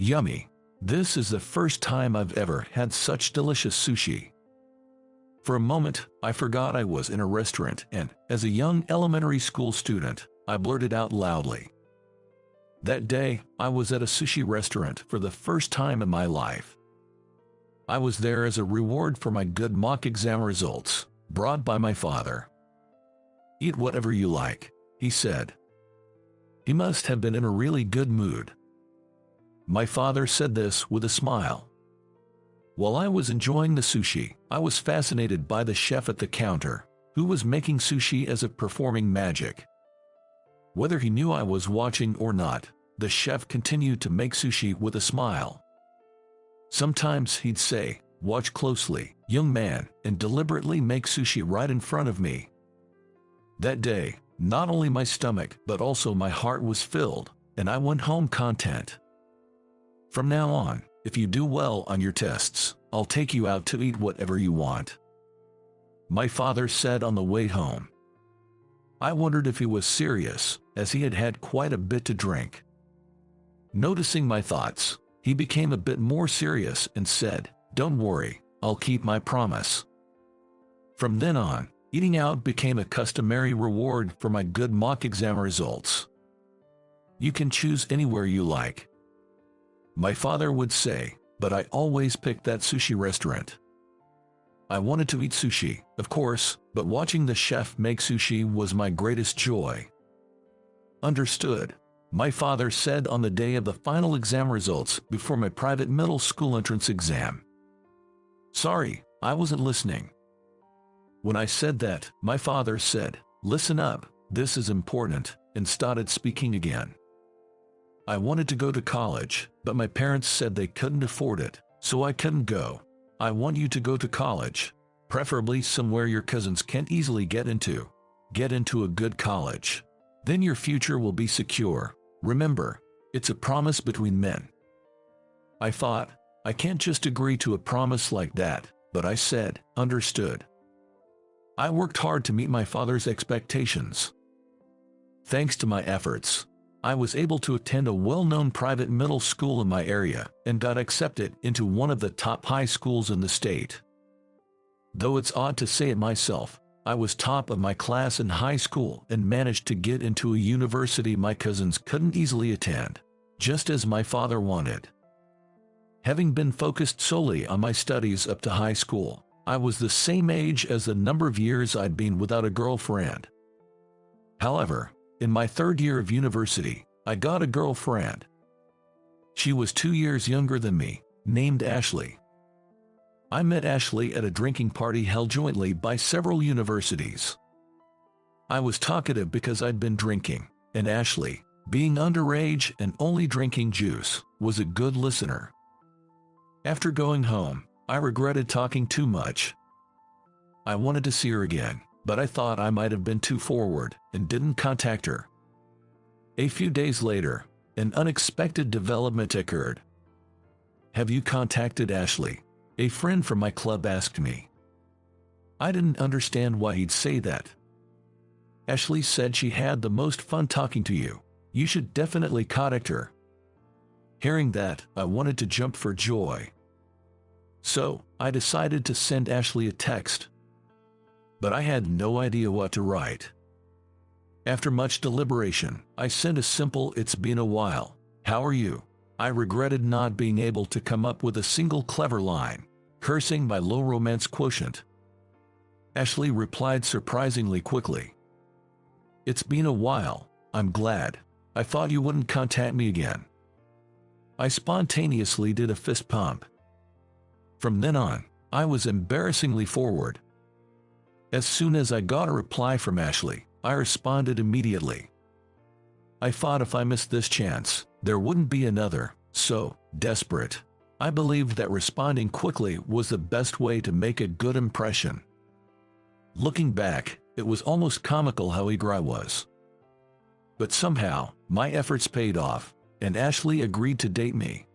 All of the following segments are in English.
Yummy. This is the first time I've ever had such delicious sushi. For a moment, I forgot I was in a restaurant and, as a young elementary school student, I blurted out loudly. That day, I was at a sushi restaurant for the first time in my life. I was there as a reward for my good mock exam results, brought by my father. "Eat whatever you like," he said. He must have been in a really good mood. My father said this with a smile. While I was enjoying the sushi, I was fascinated by the chef at the counter, who was making sushi as if performing magic. Whether he knew I was watching or not, the chef continued to make sushi with a smile. Sometimes he'd say, "Watch closely, young man," and deliberately make sushi right in front of me. That day, not only my stomach but also my heart was filled, and I went home content. From now on, if you do well on your tests, I'll take you out to eat whatever you want, my father said on the way home. I wondered if he was serious, as he had had quite a bit to drink. Noticing my thoughts, he became a bit more serious and said, "Don't worry, I'll keep my promise." From then on, eating out became a customary reward for my good mock exam results. "You can choose anywhere you like," my father would say, but I always picked that sushi restaurant. I wanted to eat sushi, of course, but watching the chef make sushi was my greatest joy. "Understood," my father said on the day of the final exam results before my private middle school entrance exam. "Sorry, I wasn't listening." When I said that, my father said, "Listen up, this is important," and started speaking again. I wanted to go to college, but my parents said they couldn't afford it, so I couldn't go. "I want you to go to college, preferably somewhere your cousins can't easily get into. Get into a good college. Then your future will be secure. Remember, it's a promise between men." I thought, I can't just agree to a promise like that, but I said, "Understood." I worked hard to meet my father's expectations. Thanks to my efforts, I was able to attend a well-known private middle school in my area and got accepted into one of the top high schools in the state. Though it's odd to say it myself, I was top of my class in high school and managed to get into a university my cousins couldn't easily attend, just as my father wanted. Having been focused solely on my studies up to high school, I was the same age as the number of years I'd been without a girlfriend. However, in my third year of university, I got a girlfriend. She was 2 years younger than me, named Ashley. I met Ashley at a drinking party held jointly by several universities. I was talkative because I'd been drinking, and Ashley, being underage and only drinking juice, was a good listener. After going home, I regretted talking too much. I wanted to see her again, but I thought I might have been too forward and didn't contact her. A few days later, an unexpected development occurred. "Have you contacted Ashley?" a friend from my club asked me. I didn't understand why he'd say that. "Ashley said she had the most fun talking to you. You should definitely contact her." Hearing that, I wanted to jump for joy. So, I decided to send Ashley a text. But I had no idea what to write. After much deliberation, I sent a simple "It's been a while. How are you?" I regretted not being able to come up with a single clever line, cursing my low romance quotient. Ashley replied surprisingly quickly. "It's been a while. I'm glad. I thought you wouldn't contact me again." I spontaneously did a fist pump. From then on, I was embarrassingly forward. As soon as I got a reply from Ashley, I responded immediately. I thought if I missed this chance, there wouldn't be another, so, desperate, I believed that responding quickly was the best way to make a good impression. Looking back, it was almost comical how eager I was. But somehow, my efforts paid off, and Ashley agreed to date me.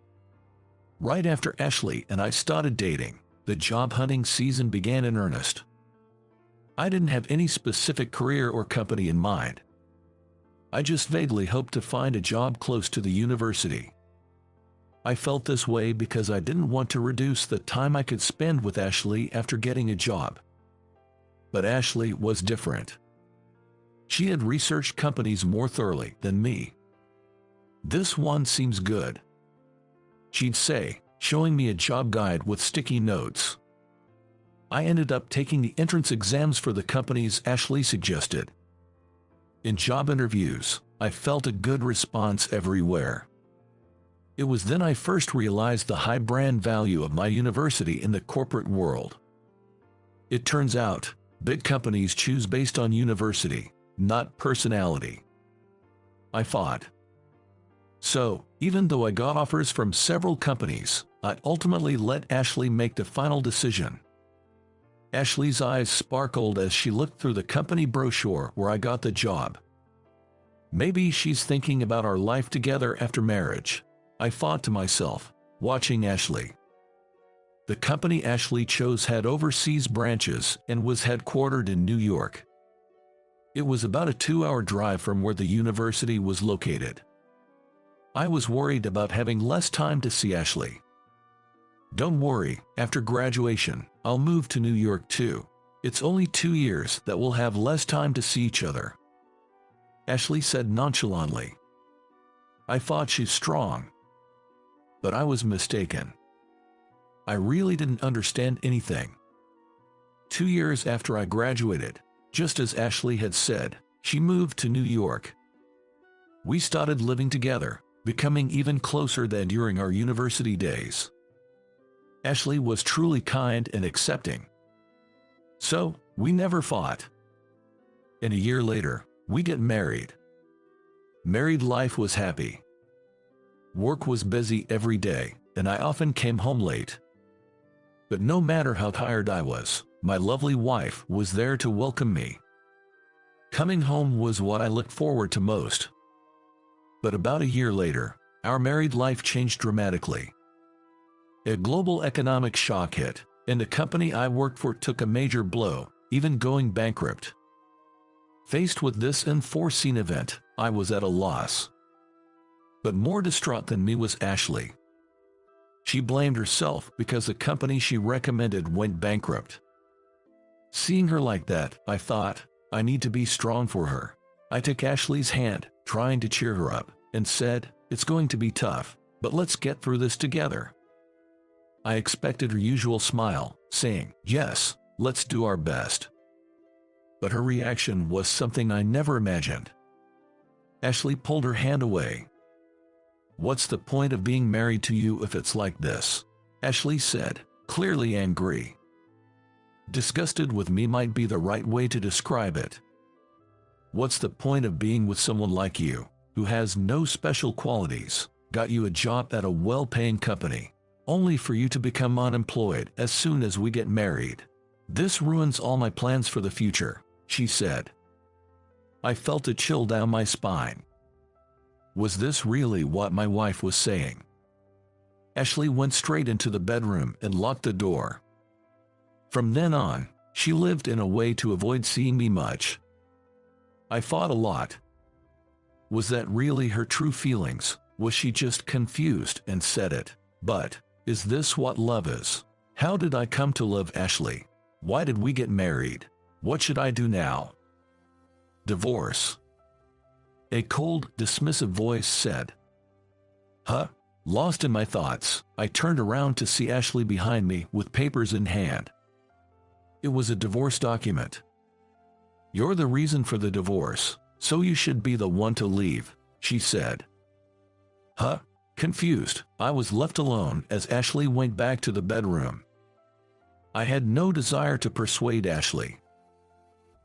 Right after Ashley and I started dating, the job hunting season began in earnest. I didn't have any specific career or company in mind. I just vaguely hoped to find a job close to the university. I felt this way because I didn't want to reduce the time I could spend with Ashley after getting a job. But Ashley was different. She had researched companies more thoroughly than me. "This one seems good," she'd say, showing me a job guide with sticky notes. I ended up taking the entrance exams for the companies Ashley suggested. In job interviews, I felt a good response everywhere. It was then I first realized the high brand value of my university in the corporate world. It turns out, big companies choose based on university, not personality. I fought. So, even though I got offers from several companies, I ultimately let Ashley make the final decision. Ashley's eyes sparkled as she looked through the company brochure where I got the job. Maybe she's thinking about our life together after marriage, I thought to myself, watching Ashley. The company Ashley chose had overseas branches and was headquartered in New York. It was about a 2-hour drive from where the university was located. I was worried about having less time to see Ashley. "Don't worry, after graduation, I'll move to New York too. It's only 2 years that we'll have less time to see each other," Ashley said nonchalantly. I thought she's strong. But I was mistaken. I really didn't understand anything. 2 years after I graduated, just as Ashley had said, she moved to New York. We started living together, becoming even closer than during our university days. Ashley was truly kind and accepting. So, we never fought. And a year later, we get married. Married life was happy. Work was busy every day, and I often came home late. But no matter how tired I was, my lovely wife was there to welcome me. Coming home was what I looked forward to most. But about a year later, our married life changed dramatically. A global economic shock hit, and the company I worked for took a major blow, even going bankrupt. Faced with this unforeseen event, I was at a loss. But more distraught than me was Ashley. She blamed herself because the company she recommended went bankrupt. Seeing her like that, I thought, I need to be strong for her. I took Ashley's hand, trying to cheer her up, and said, "It's going to be tough, but let's get through this together." I expected her usual smile, saying, "Yes, let's do our best." But her reaction was something I never imagined. Ashley pulled her hand away. "What's the point of being married to you if it's like this?" Ashley said, clearly angry. Disgusted with me might be the right way to describe it. "What's the point of being with someone like you, who has no special qualities, got you a job at a well-paying company, only for you to become unemployed as soon as we get married? This ruins all my plans for the future," she said. I felt a chill down my spine. Was this really what my wife was saying? Ashley went straight into the bedroom and locked the door. From then on, she lived in a way to avoid seeing me much. I thought a lot. Was that really her true feelings? Was she just confused and said it? But, is this what love is? How did I come to love Ashley? Why did we get married? What should I do now? Divorce. A cold, dismissive voice said. Huh? Lost in my thoughts, I turned around to see Ashley behind me with papers in hand. It was a divorce document. "You're the reason for the divorce, so you should be the one to leave," she said. Huh? Confused, I was left alone as Ashley went back to the bedroom. I had no desire to persuade Ashley.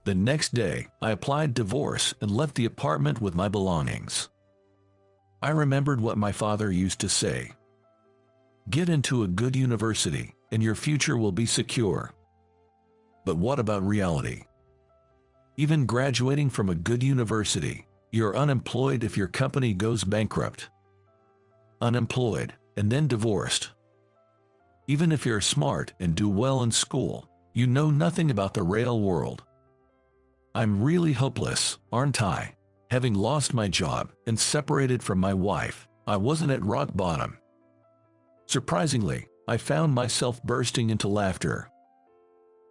The next day, I applied divorce and left the apartment with my belongings. I remembered what my father used to say. Get into a good university, and your future will be secure. But what about reality? Even graduating from a good university, you're unemployed if your company goes bankrupt. Unemployed, and then divorced. Even if you're smart and do well in school, you know nothing about the real world. I'm really hopeless, aren't I? Having lost my job and separated from my wife, I wasn't at rock bottom. Surprisingly, I found myself bursting into laughter.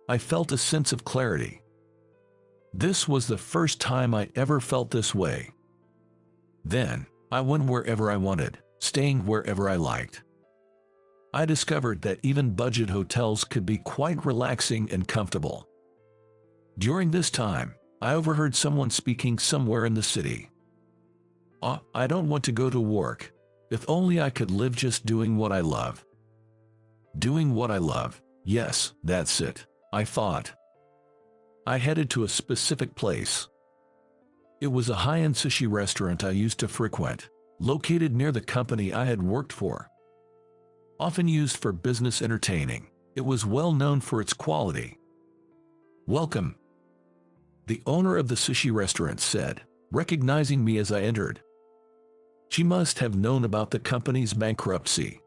I felt a sense of clarity. This was the first time I ever felt this way. Then, I went wherever I wanted, staying wherever I liked. I discovered that even budget hotels could be quite relaxing and comfortable. During this time, I overheard someone speaking somewhere in the city. I don't want to go to work. If only I could live just doing what I love. Doing what I love, yes, that's it, I thought. I headed to a specific place. It was a high-end sushi restaurant I used to frequent, located near the company I had worked for. Often used for business entertaining, it was well known for its quality. "Welcome," the owner of the sushi restaurant said, recognizing me as I entered. She must have known about the company's bankruptcy.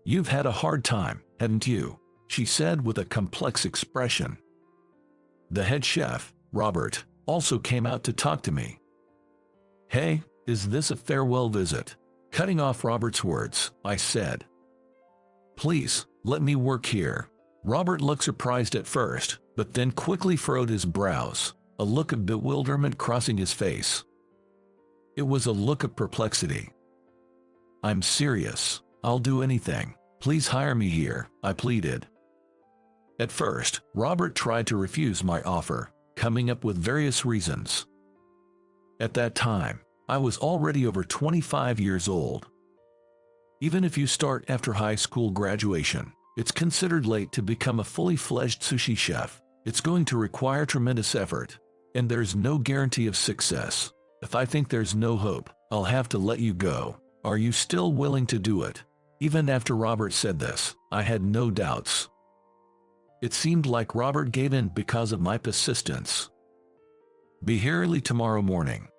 "You've had a hard time, haven't you?" she said with a complex expression. The head chef, Robert, also came out to talk to me. "Hey, is this a farewell visit?" Cutting off Robert's words, I said. "Please, let me work here." Robert looked surprised at first, but then quickly furrowed his brows, a look of bewilderment crossing his face. It was a look of perplexity. "I'm serious. I'll do anything. Please hire me here," I pleaded. At first, Robert tried to refuse my offer, coming up with various reasons. At that time, I was already over 25 years old. Even if you start after high school graduation, it's considered late to become a fully fledged sushi chef. It's going to require tremendous effort, and there's no guarantee of success. If I think there's no hope, I'll have to let you go. Are you still willing to do it? Even after Robert said this, I had no doubts. It seemed like Robert gave in because of my persistence. "Be here early tomorrow morning,"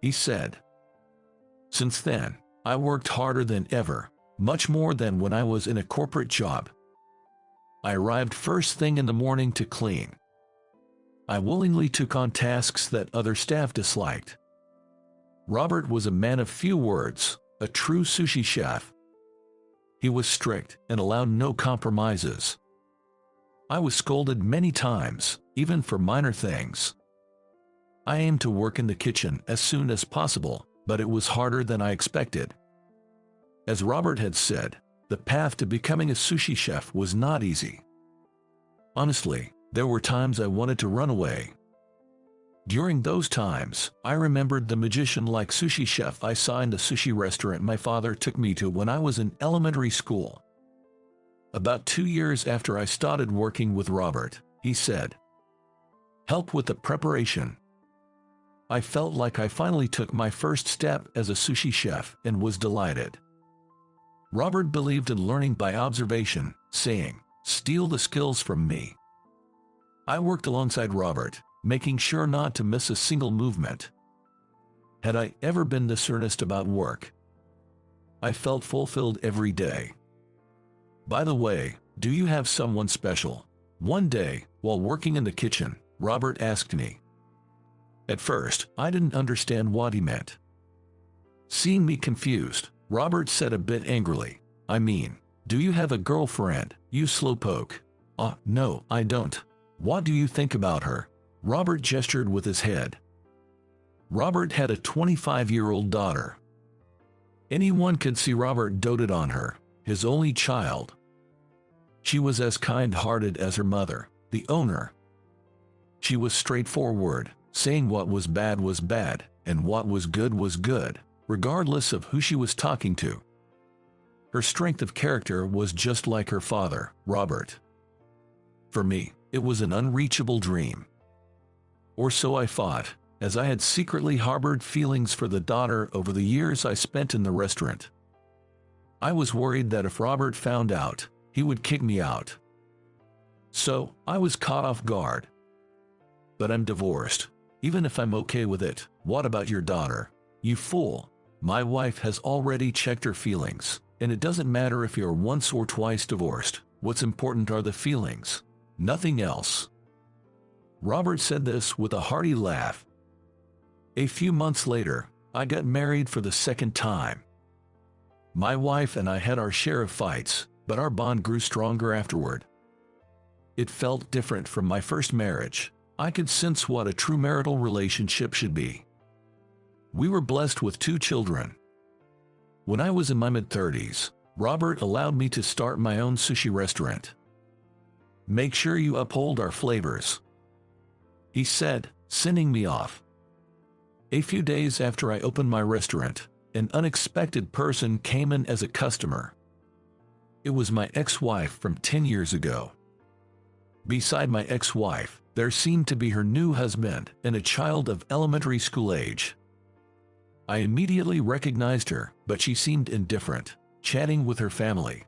he said. Since then, I worked harder than ever, much more than when I was in a corporate job. I arrived first thing in the morning to clean. I willingly took on tasks that other staff disliked. Robert was a man of few words, a true sushi chef. He was strict and allowed no compromises. I was scolded many times, even for minor things. I aimed to work in the kitchen as soon as possible, but it was harder than I expected. As Robert had said, the path to becoming a sushi chef was not easy. Honestly, there were times I wanted to run away. During those times, I remembered the magician-like sushi chef I saw in the sushi restaurant my father took me to when I was in elementary school. About 2 years after I started working with Robert, he said, "Help with the preparation." I felt like I finally took my first step as a sushi chef and was delighted. Robert believed in learning by observation, saying, "Steal the skills from me." I worked alongside Robert, making sure not to miss a single movement. Had I ever been this earnest about work? I felt fulfilled every day. By the way, do you have someone special? One day, while working in the kitchen, Robert asked me. At first, I didn't understand what he meant. Seeing me confused, Robert said a bit angrily, "I mean, do you have a girlfriend, you slowpoke?" No, I don't." "What do you think about her?" Robert gestured with his head. Robert had a 25-year-old daughter. Anyone could see Robert doted on her, his only child. She was as kind-hearted as her mother, the owner. She was straightforward, saying what was bad, and what was good, regardless of who she was talking to. Her strength of character was just like her father, Robert. For me, it was an unreachable dream. Or so I thought, as I had secretly harbored feelings for the daughter over the years I spent in the restaurant. I was worried that if Robert found out, he would kick me out. So, I was caught off guard. "But I'm divorced. Even if I'm okay with it, what about your daughter?" "You fool. My wife has already checked her feelings, and it doesn't matter if you're once or twice divorced. What's important are the feelings. Nothing else." Robert said this with a hearty laugh. A few months later, I got married for the second time. My wife and I had our share of fights, but our bond grew stronger afterward. It felt different from my first marriage. I could sense what a true marital relationship should be. We were blessed with 2 children. When I was in my mid-30s, Robert allowed me to start my own sushi restaurant. "Make sure you uphold our flavors," he said, sending me off. A few days after I opened my restaurant, an unexpected person came in as a customer. It was my ex-wife from 10 years ago. Beside my ex-wife, there seemed to be her new husband and a child of elementary school age. I immediately recognized her, but she seemed indifferent, chatting with her family.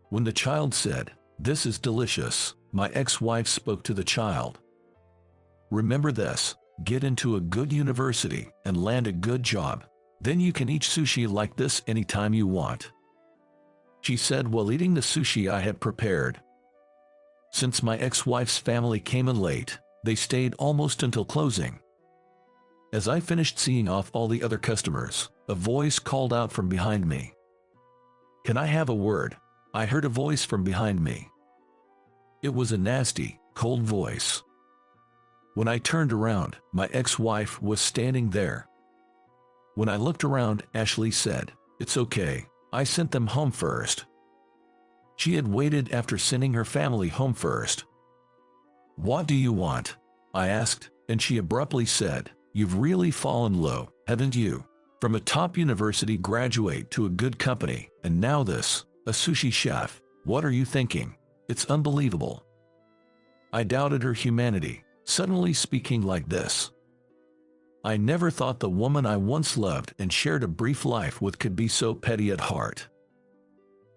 When the child said, "This is delicious," my ex-wife spoke to the child. "Remember this, get into a good university and land a good job. Then you can eat sushi like this anytime you want," she said while eating the sushi I had prepared. Since my ex-wife's family came in late, they stayed almost until closing. As I finished seeing off all the other customers, a voice called out from behind me. "Can I have a word?" I heard a voice from behind me. It was a nasty, cold voice. When I turned around, my ex-wife was standing there. When I looked around, Ashley said, "It's okay, I sent them home first." She had waited after sending her family home first. "What do you want?" I asked, and she abruptly said, "You've really fallen low, haven't you? From a top university graduate to a good company, and now this, a sushi chef. What are you thinking? It's unbelievable." I doubted her humanity, suddenly speaking like this. I never thought the woman I once loved and shared a brief life with could be so petty at heart.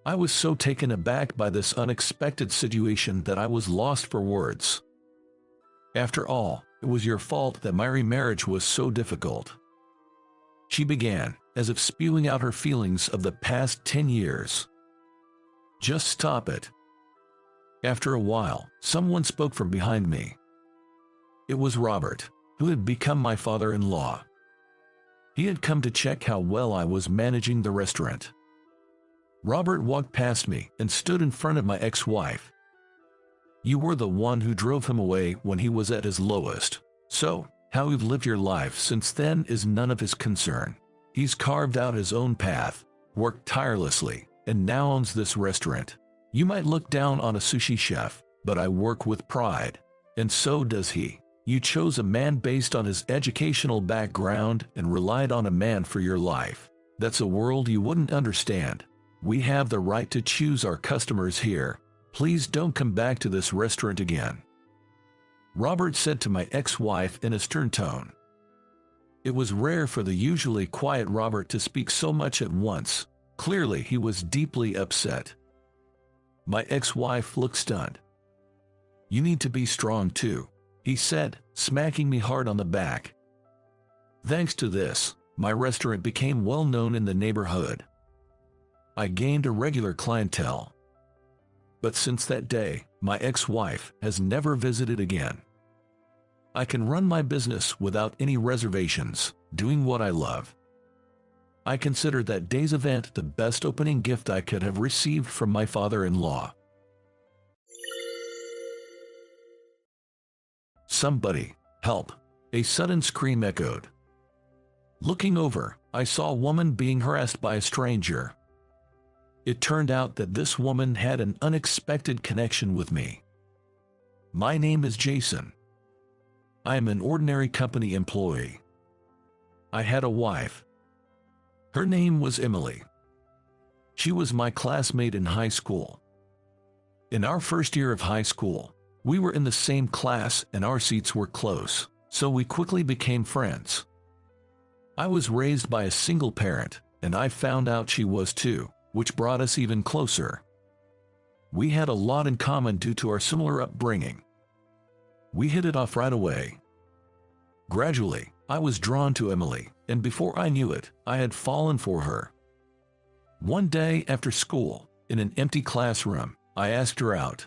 I was so taken aback by this unexpected situation that I was lost for words. "After all, it was your fault that my remarriage was so difficult," she began, as if spewing out her feelings of the past 10 years. "Just stop it." After a while, someone spoke from behind me. It was Robert, who had become my father-in-law. He had come to check how well I was managing the restaurant. Robert walked past me and stood in front of my ex-wife. "You were the one who drove him away when he was at his lowest. So, how you've lived your life since then is none of his concern. He's carved out his own path, worked tirelessly, and now owns this restaurant. You might look down on a sushi chef, but I work with pride. And so does he. You chose a man based on his educational background and relied on a man for your life. That's a world you wouldn't understand. We have the right to choose our customers here. Please don't come back to this restaurant again," Robert said to my ex-wife in a stern tone. It was rare for the usually quiet Robert to speak so much at once. Clearly he was deeply upset. My ex-wife looked stunned. "You need to be strong too," he said, smacking me hard on the back. Thanks to this, my restaurant became well known in the neighborhood. I gained a regular clientele. But since that day, my ex-wife has never visited again. I can run my business without any reservations, doing what I love. I consider that day's event the best opening gift I could have received from my father-in-law. "Somebody, help!" a sudden scream echoed. Looking over, I saw a woman being harassed by a stranger. It turned out that this woman had an unexpected connection with me. "My name is Jason. I am an ordinary company employee. I had a wife. Her name was Emily. She was my classmate in high school. In our first year of high school, we were in the same class and our seats were close, so we quickly became friends. I was raised by a single parent, and I found out she was too, which brought us even closer. We had a lot in common due to our similar upbringing. We hit it off right away. Gradually, I was drawn to Emily, and before I knew it, I had fallen for her. One day after school, in an empty classroom, I asked her out.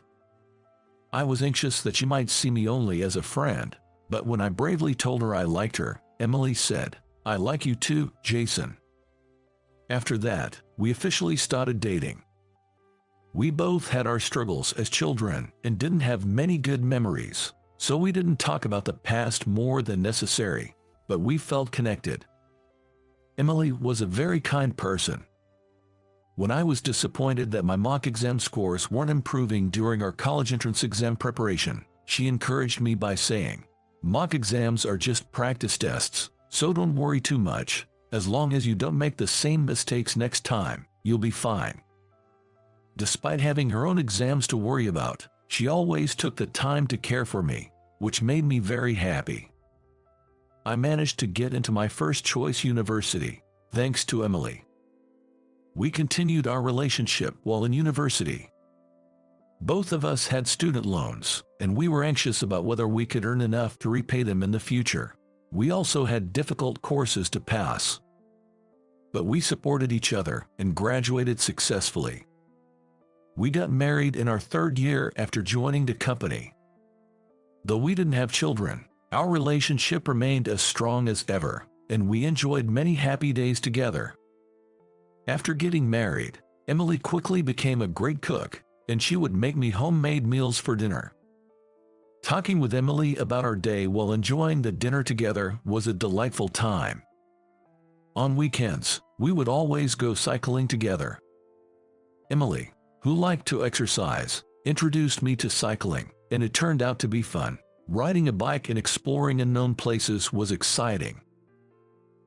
I was anxious that she might see me only as a friend, but when I bravely told her I liked her, Emily said, "I like you too, Jason." After that, we officially started dating. We both had our struggles as children and didn't have many good memories, so we didn't talk about the past more than necessary, but we felt connected. Emily was a very kind person. When I was disappointed that my mock exam scores weren't improving during our college entrance exam preparation, she encouraged me by saying, "Mock exams are just practice tests, so don't worry too much. As long as you don't make the same mistakes next time, you'll be fine." Despite having her own exams to worry about, she always took the time to care for me, which made me very happy. I managed to get into my first choice university, thanks to Emily. We continued our relationship while in university. Both of us had student loans, and we were anxious about whether we could earn enough to repay them in the future. We also had difficult courses to pass. But we supported each other and graduated successfully. We got married in our third year after joining the company. Though we didn't have children, our relationship remained as strong as ever, and we enjoyed many happy days together. After getting married, Emily quickly became a great cook, and she would make me homemade meals for dinner. Talking with Emily about our day while enjoying the dinner together was a delightful time. On weekends, we would always go cycling together. Emily, who liked to exercise, introduced me to cycling, and it turned out to be fun. Riding a bike and exploring unknown places was exciting.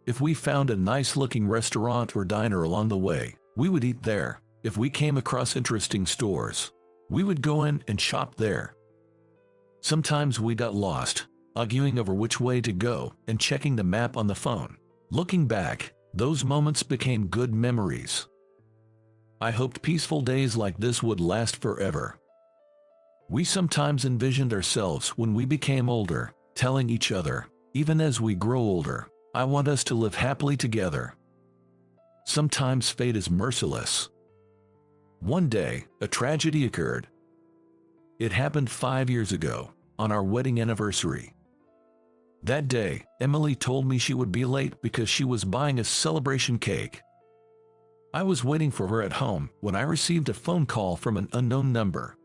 If we found a nice-looking restaurant or diner along the way, we would eat there. If we came across interesting stores, we would go in and shop there. Sometimes we got lost, arguing over which way to go and checking the map on the phone. Looking back, those moments became good memories. I hoped peaceful days like this would last forever. We sometimes envisioned ourselves when we became older, telling each other, "Even as we grow older, I want us to live happily together." Sometimes fate is merciless. One day, a tragedy occurred. It happened 5 years ago, on our wedding anniversary. That day, Emily told me she would be late because she was buying a celebration cake. I was waiting for her at home when I received a phone call from an unknown number.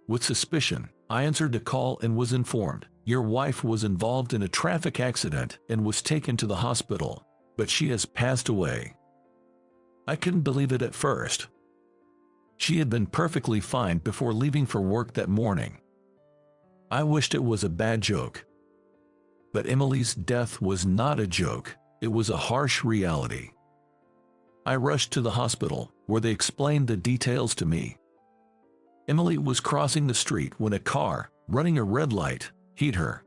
With suspicion, I answered the call and was informed, "Your wife was involved in a traffic accident and was taken to the hospital, but she has passed away." I couldn't believe it at first. She had been perfectly fine before leaving for work that morning. I wished it was a bad joke. But Emily's death was not a joke, it was a harsh reality. I rushed to the hospital, where they explained the details to me. Emily was crossing the street when a car, running a red light, hit her.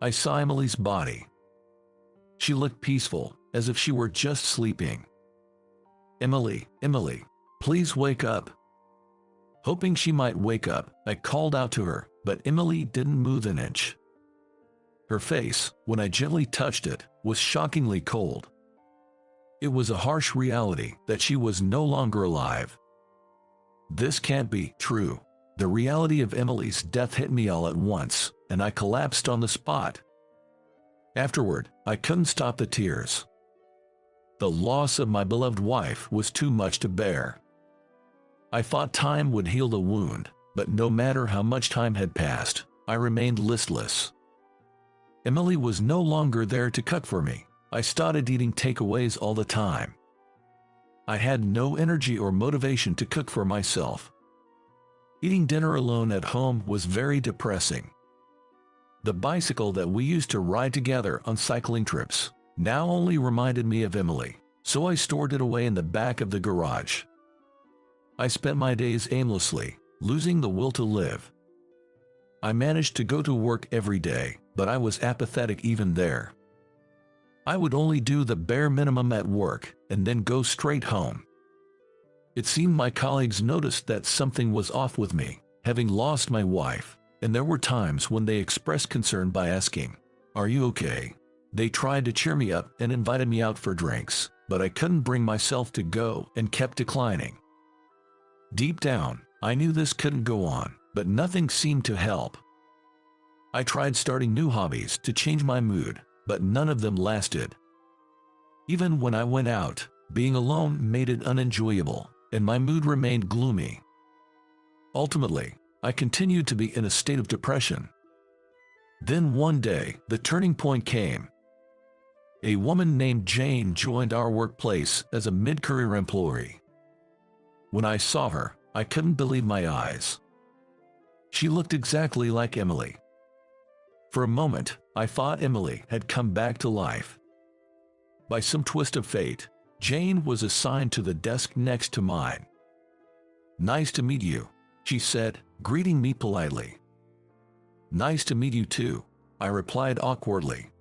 I saw Emily's body. She looked peaceful, as if she were just sleeping. "Emily, Emily, please wake up." Hoping she might wake up, I called out to her, but Emily didn't move an inch. Her face, when I gently touched it, was shockingly cold. It was a harsh reality that she was no longer alive. This can't be true. The reality of Emily's death hit me all at once, and I collapsed on the spot. Afterward, I couldn't stop the tears. The loss of my beloved wife was too much to bear. I thought time would heal the wound, but no matter how much time had passed, I remained listless. Emily was no longer there to cook for me. I started eating takeaways all the time. I had no energy or motivation to cook for myself. Eating dinner alone at home was very depressing. The bicycle that we used to ride together on cycling trips now only reminded me of Emily, so I stored it away in the back of the garage. I spent my days aimlessly, losing the will to live. I managed to go to work every day, but I was apathetic even there. I would only do the bare minimum at work and then go straight home. It seemed my colleagues noticed that something was off with me, having lost my wife, and there were times when they expressed concern by asking, "Are you okay?" They tried to cheer me up and invited me out for drinks, but I couldn't bring myself to go and kept declining. Deep down, I knew this couldn't go on, but nothing seemed to help. I tried starting new hobbies to change my mood, but none of them lasted. Even when I went out, Being alone made it unenjoyable, and my mood remained gloomy. Ultimately, I continued to be in a state of depression. Then one day, the turning point came. A woman named Jane joined our workplace as a mid-career employee. When I saw her, I couldn't believe my eyes. She looked exactly like Emily. For a moment, I thought Emily had come back to life. By some twist of fate, Jane was assigned to the desk next to mine. "Nice to meet you," she said, greeting me politely. "Nice to meet you too," I replied awkwardly.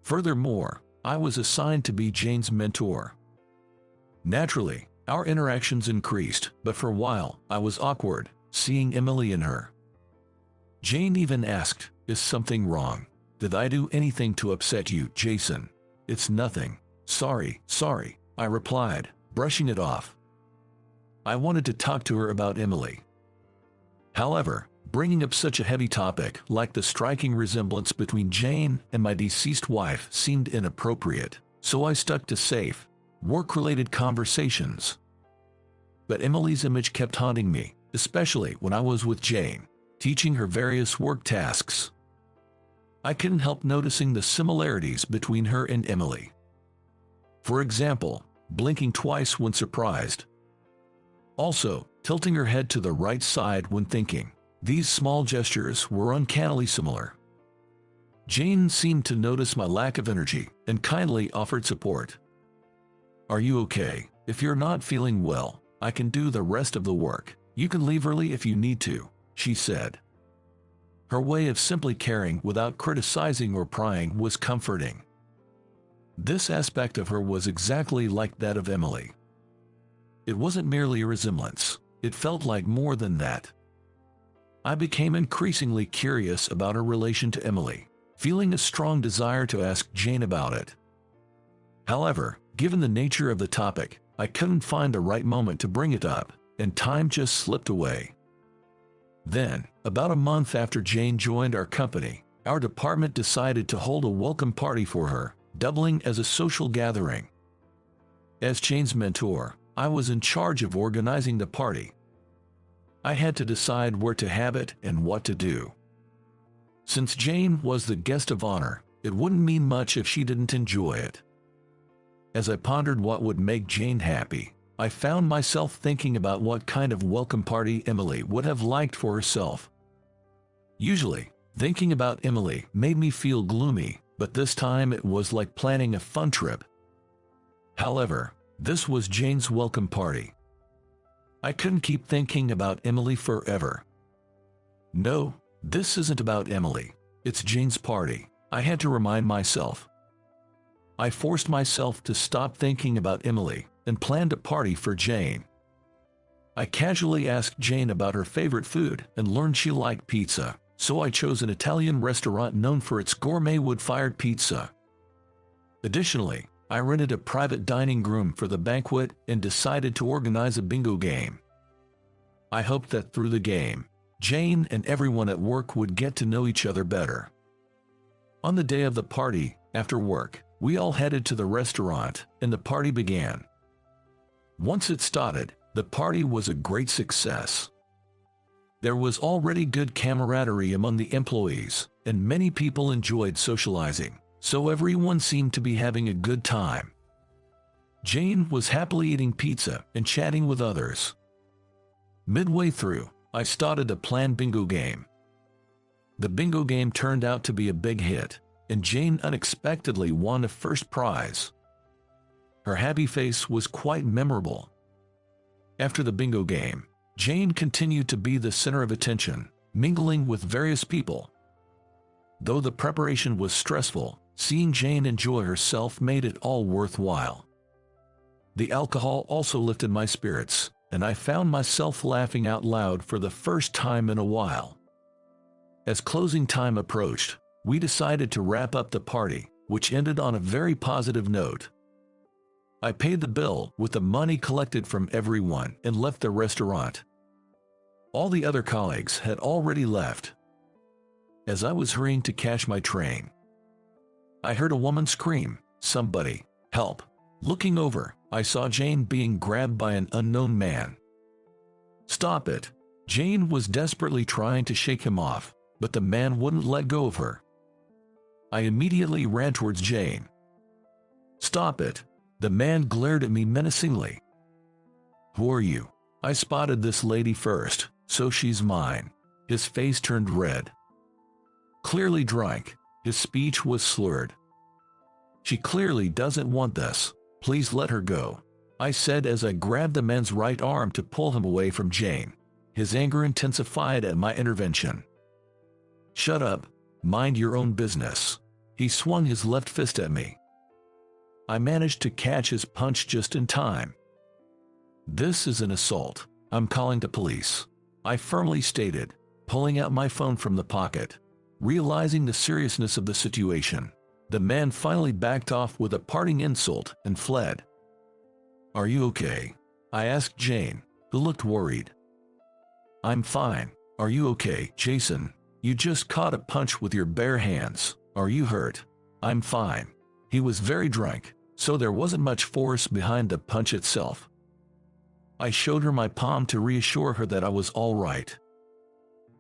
Furthermore, I was assigned to be Jane's mentor. Naturally, our interactions increased, but for a while, I was awkward, seeing Emily and her. Jane even asked, "Is something wrong? Did I do anything to upset you, Jason?" "It's nothing. Sorry," I replied, brushing it off. I wanted to talk to her about Emily. However, bringing up such a heavy topic like the striking resemblance between Jane and my deceased wife seemed inappropriate, so I stuck to safe, work-related conversations. But Emily's image kept haunting me, especially when I was with Jane, teaching her various work tasks. I couldn't help noticing the similarities between her and Emily. For example, blinking twice when surprised. Also, tilting her head to the right side when thinking. These small gestures were uncannily similar. Jane seemed to notice my lack of energy and kindly offered support. "Are you okay? If you're not feeling well, I can do the rest of the work. You can leave early if you need to," she said. Her way of simply caring without criticizing or prying was comforting. This aspect of her was exactly like that of Emily. It wasn't merely a resemblance, it felt like more than that. I became increasingly curious about her relation to Emily, feeling a strong desire to ask Jane about it. However, given the nature of the topic, I couldn't find the right moment to bring it up, and time just slipped away. Then, about a month after Jane joined our company, our department decided to hold a welcome party for her, doubling as a social gathering. As Jane's mentor, I was in charge of organizing the party. I had to decide where to have it and what to do. Since Jane was the guest of honor, it wouldn't mean much if she didn't enjoy it. As I pondered what would make Jane happy, I found myself thinking about what kind of welcome party Emily would have liked for herself. Usually, thinking about Emily made me feel gloomy, but this time it was like planning a fun trip. However, this was Jane's welcome party. I couldn't keep thinking about Emily forever. "No, this isn't about Emily. It's Jane's party," I had to remind myself. I forced myself to stop thinking about Emily and planned a party for Jane. I casually asked Jane about her favorite food and learned she liked pizza, so I chose an Italian restaurant known for its gourmet wood-fired pizza. Additionally, I rented a private dining room for the banquet and decided to organize a bingo game. I hoped that through the game, Jane and everyone at work would get to know each other better. On the day of the party, after work, we all headed to the restaurant and the party began. Once it started, the party was a great success. There was already good camaraderie among the employees, and many people enjoyed socializing, so everyone seemed to be having a good time. Jane was happily eating pizza and chatting with others. Midway through, I started a planned bingo game. The bingo game turned out to be a big hit, and Jane unexpectedly won a first prize. Her happy face was quite memorable. After the bingo game, Jane continued to be the center of attention, mingling with various people. Though the preparation was stressful, seeing Jane enjoy herself made it all worthwhile. The alcohol also lifted my spirits, and I found myself laughing out loud for the first time in a while. As closing time approached, we decided to wrap up the party, which ended on a very positive note. I paid the bill with the money collected from everyone and left the restaurant. All the other colleagues had already left. As I was hurrying to catch my train, I heard a woman scream, "Somebody, help!" Looking over, I saw Jane being grabbed by an unknown man. "Stop it!" Jane was desperately trying to shake him off, but the man wouldn't let go of her. I immediately ran towards Jane. "Stop it!" The man glared at me menacingly. "Who are you?" "I spotted this lady first, so she's mine." His face turned red. Clearly drunk, his speech was slurred. "She clearly doesn't want this. Please let her go," I said as I grabbed the man's right arm to pull him away from Jane. His anger intensified at my intervention. "Shut up. Mind your own business." He swung his left fist at me. I managed to catch his punch just in time. "This is an assault. I'm calling the police," I firmly stated, pulling out my phone from the pocket. Realizing the seriousness of the situation, the man finally backed off with a parting insult and fled. "Are you okay?" I asked Jane, who looked worried. "I'm fine. Are you okay, Jason? You just caught a punch with your bare hands. Are you hurt?" "I'm fine." He was very drunk, so there wasn't much force behind the punch itself. I showed her my palm to reassure her that I was all right.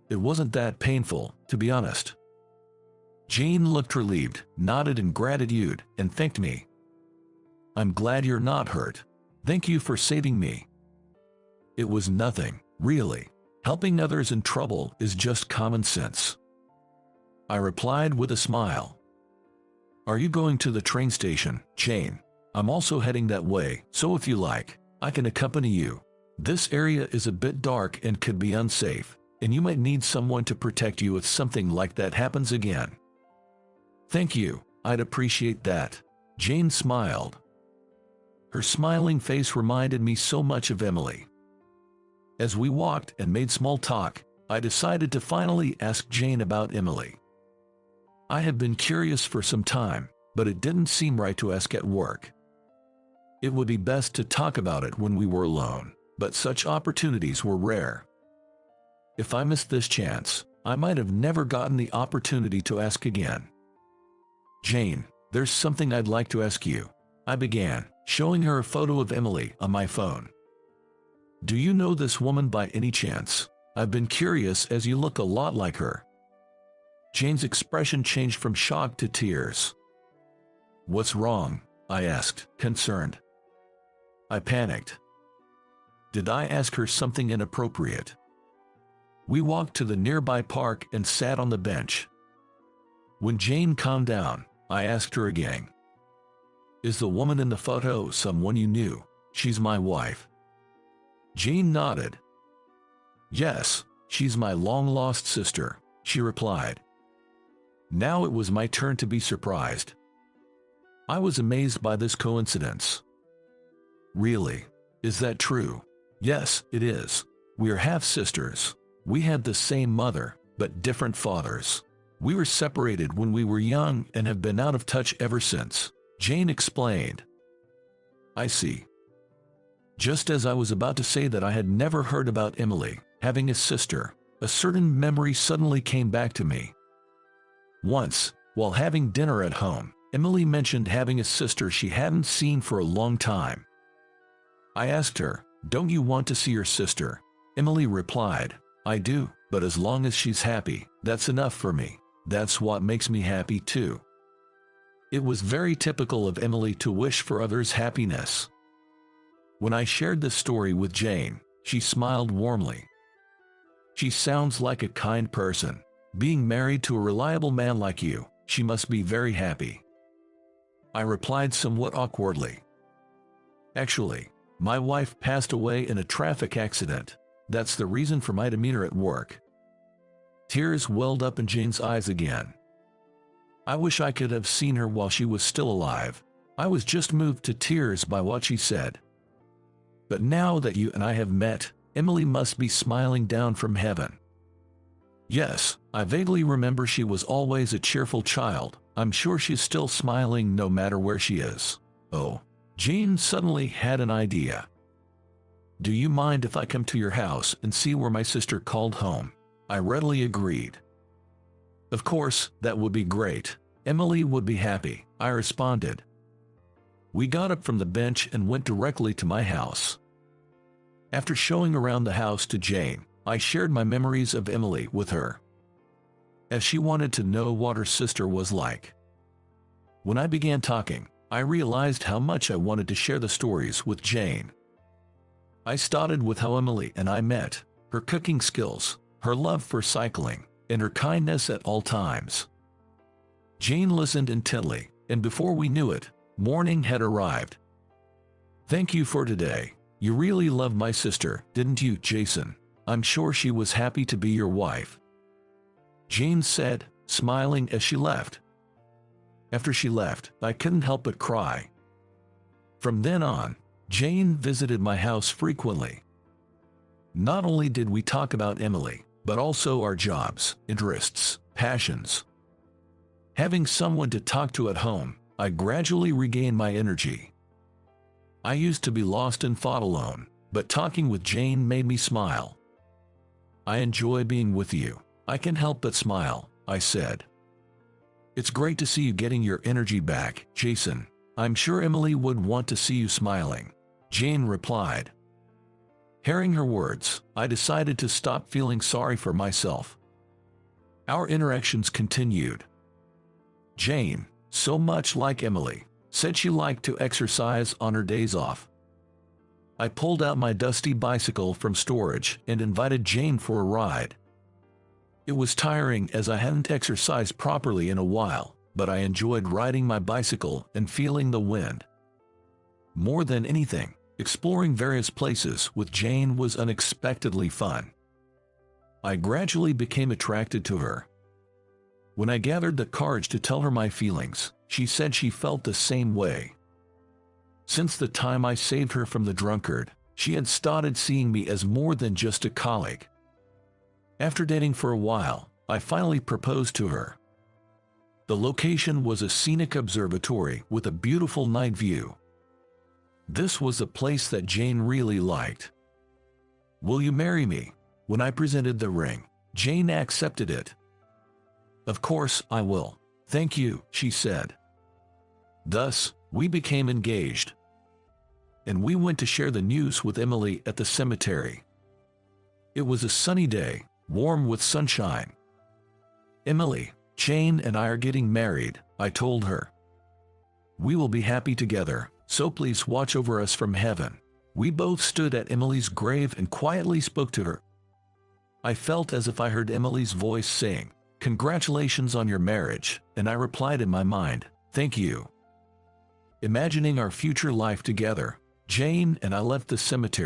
It wasn't that painful, to be honest. Jane looked relieved, nodded in gratitude, and thanked me. "I'm glad you're not hurt. Thank you for saving me." "It was nothing, really. Helping others in trouble is just common sense," I replied with a smile. "Are you going to the train station, Jane? I'm also heading that way, so if you like, I can accompany you. This area is a bit dark and could be unsafe, and you might need someone to protect you if something like that happens again." "Thank you, I'd appreciate that." Jane smiled. Her smiling face reminded me so much of Emily. As we walked and made small talk, I decided to finally ask Jane about Emily. I had been curious for some time, but it didn't seem right to ask at work. It would be best to talk about it when we were alone, but such opportunities were rare. If I missed this chance, I might have never gotten the opportunity to ask again. "Jane, there's something I'd like to ask you," I began, showing her a photo of Emily on my phone. "Do you know this woman by any chance? I've been curious as you look a lot like her." Jane's expression changed from shock to tears. "What's wrong?" I asked, concerned. I panicked. Did I ask her something inappropriate? We walked to the nearby park and sat on the bench. When Jane calmed down, I asked her again. "Is the woman in the photo someone you knew?" "She's my wife." Jane nodded. "Yes, she's my long-lost sister," she replied. Now it was my turn to be surprised. I was amazed by this coincidence. "Really? Is that true?" "Yes, it is. We're half-sisters. We had the same mother, but different fathers. We were separated when we were young and have been out of touch ever since," Jane explained. "I see." Just as I was about to say that I had never heard about Emily having a sister, a certain memory suddenly came back to me. Once, while having dinner at home, Emily mentioned having a sister she hadn't seen for a long time. I asked her, "Don't you want to see your sister?" Emily replied, "I do, but as long as she's happy, that's enough for me. That's what makes me happy too." It was very typical of Emily to wish for others' happiness. When I shared this story with Jane, she smiled warmly. "She sounds like a kind person. Being married to a reliable man like you, she must be very happy." I replied somewhat awkwardly. "Actually, my wife passed away in a traffic accident. That's the reason for my demeanor at work." Tears welled up in Jane's eyes again. I wish I could have seen her while she was still alive. I was just moved to tears by what she said. But now that you and I have met, Emily must be smiling down from heaven. Yes, I vaguely remember she was always a cheerful child. I'm sure she's still smiling no matter where she is. Oh, Jane suddenly had an idea. "Do you mind if I come to your house and see where my sister called home?" I readily agreed. "Of course, that would be great. Emily would be happy," I responded. We got up from the bench and went directly to my house. After showing around the house to Jane, I shared my memories of Emily with her, as she wanted to know what her sister was like. When I began talking, I realized how much I wanted to share the stories with Jane. I started with how Emily and I met, her cooking skills, her love for cycling, and her kindness at all times. Jane listened intently, and before we knew it, morning had arrived. "Thank you for today. You really loved my sister, didn't you, Jason? I'm sure she was happy to be your wife," Jane said, smiling as she left. After she left, I couldn't help but cry. From then on, Jane visited my house frequently. Not only did we talk about Emily, but also our jobs, interests, passions. Having someone to talk to at home, I gradually regained my energy. I used to be lost and fought alone, but talking with Jane made me smile. "I enjoy being with you. I can't help but smile," I said. "It's great to see you getting your energy back, Jason. I'm sure Emily would want to see you smiling," Jane replied. Hearing her words, I decided to stop feeling sorry for myself. Our interactions continued. Jane, so much like Emily, said she liked to exercise on her days off. I pulled out my dusty bicycle from storage and invited Jane for a ride. It was tiring as I hadn't exercised properly in a while, but I enjoyed riding my bicycle and feeling the wind. More than anything, exploring various places with Jane was unexpectedly fun. I gradually became attracted to her. When I gathered the courage to tell her my feelings, she said she felt the same way. Since the time I saved her from the drunkard, she had started seeing me as more than just a colleague. After dating for a while, I finally proposed to her. The location was a scenic observatory with a beautiful night view. This was a place that Jane really liked. "Will you marry me?" When I presented the ring, Jane accepted it. "Of course I will. Thank you," she said. Thus, we became engaged. And we went to share the news with Emily at the cemetery. It was a sunny day, warm with sunshine. "Emily, Jane and I are getting married," I told her. "We will be happy together, so please watch over us from heaven." We both stood at Emily's grave and quietly spoke to her. I felt as if I heard Emily's voice saying, "Congratulations on your marriage," and I replied in my mind, "Thank you." Imagining our future life together, Jane and I left the cemetery.